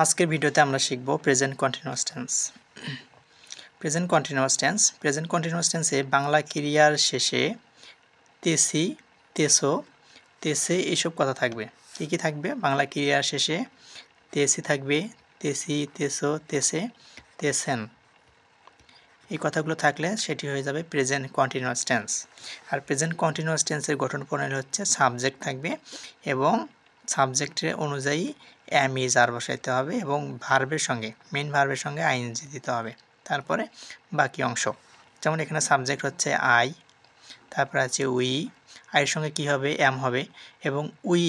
আজকের ভিডিওতে আমরা শিখব present continuous tense. Present continuous টেন্সে বাংলা ক্রিয়ার শেষে তেসি, তেসো, তেসে এইসব কথা থাকবে। কি থাকবে? বাংলা ক্রিয়ার শেষে তেসি থাকবে, তেসি, তেসো, তেসে, তেসেন। এই কথাগুলো থাকলে সেটি হয়ে যাবে প্রেজেন্ট কন্টিনিউয়াস টেন্স। আর প্রেজেন্ট কন্টিনিউয়াস টেন্সের গঠন প্রণালী হচ্ছে সাবজেক্ট থাকবে এবং সাবজেক্টের অনুযায়ী এম ইজ আর বসাইতে হবে এবং ভার্বের সঙ্গে মেইন ভার্বের সঙ্গে আইএনজি দিতে হবে। তারপরে বাকি অংশ, যেমন এখানে সাবজেক্ট হচ্ছে আই, তারপরে আছে উই, আইয়ের সঙ্গে কি হবে? এম হবে এবং উই,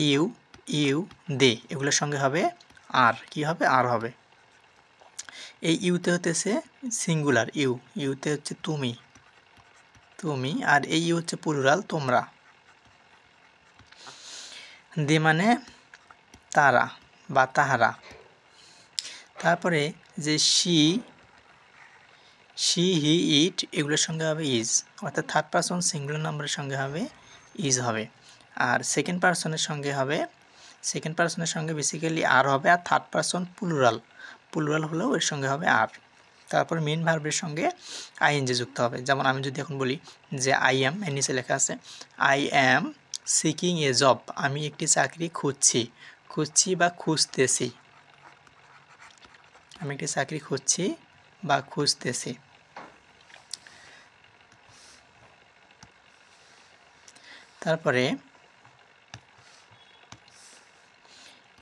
ইউ, ইউ, দে এগুলোর সঙ্গে হবে আর। কি হবে? আর হবে। এই ইউতে হতেছে সিঙ্গুলার ইউ, ইউতে হচ্ছে তুমি, তুমি, আর এই ইউ হচ্ছে প্লুরাল তোমরা। দে মানে তারা বা তাহারা। তারপরে যে শি, হি, ইট এগুলোর সঙ্গে হবে ইজ, অর্থাৎ থার্ড পারসন সিঙ্গুলার নাম্বারের সঙ্গে হবে ইজ হবে। আর সেকেন্ড পারসনের সঙ্গে বেসিক্যালি আর হবে, আর থার্ড পারসন প্লুরাল হলেও এর সঙ্গে হবে আর। তারপর মেইন ভার্বের সঙ্গে আইএনজি যুক্ত হবে। যেমন আমি যদি এখন বলি যে আই অ্যাম, এর নিচে লেখা আছে I am seeking A job, আমি একটি চাকরি খুঁজছি বা খুঁজতেছি, আমি একটি চাকরি খুঁজছি বা খুঁজতেছি। তারপরে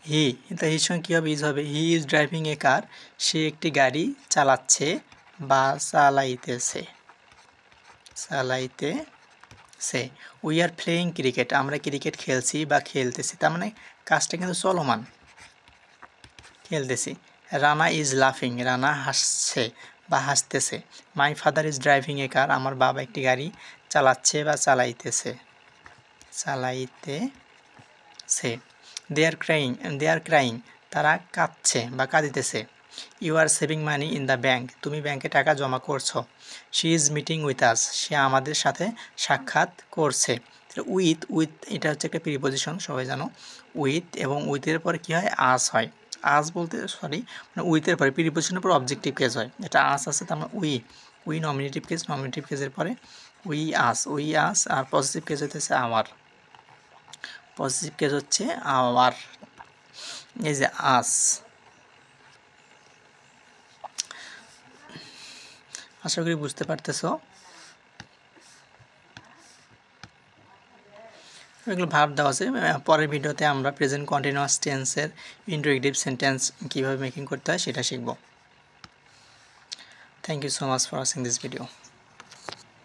হি, এটা হির সঙ্গে কী হবে? ইজ হবে। হি ইজ ড্রাইভিং এ কার, সে একটি গাড়ি চালাচ্ছে বা চালাইতেছে। উই আর প্লেয়িং ক্রিকেট, আমরা ক্রিকেট খেলছি বা খেলতেছি, তার মানে কাজটা কিন্তু চলমান, খেলতেছি। রানা ইজ লাফিং, রানা হাসছে বা হাসতেছে। মাই ফাদার ইজ ড্রাইভিং এ কার, আমার বাবা একটি গাড়ি চালাচ্ছে বা চালাইতেছে। দে আর ক্রাইং, তারা কাঁদছে বা কাঁদিতেছে। You are saving money in the bank, তুমি ব্যাংকে টাকা জমা করছো। She is meeting with us, সে আমাদের সাথে সাক্ষাৎ করছে। উইথ এটা হচ্ছে একটা প্রিপোজিশন, সবাই জানো। উইথ এবং উইথের পরে কী হয়? আস হয়। আস বলতে মানে উইথের পরে প্রিপোজিশনের পর অবজেক্টিভ কেস হয়। এটা আস আছে, তার মানে উই নমিনেটিভ কেসের পরে উই আস, আর পজিটিভ কেস হইতেছে আমার। পজিটিভ কেস হচ্ছে আওয়ার, এই যে আস। আশা করি বুঝতে পারতেছো। এগুলো ভার্ব দেওয়া আছে। পরের ভিডিওতে আমরা প্রেজেন্ট কন্টিনিউয়াস টেন্সের ইন্টারোগেটিভ সেন্টেন্স কীভাবে মেকিং করতে হয় সেটা শিখব। Thank you so much for watching this video.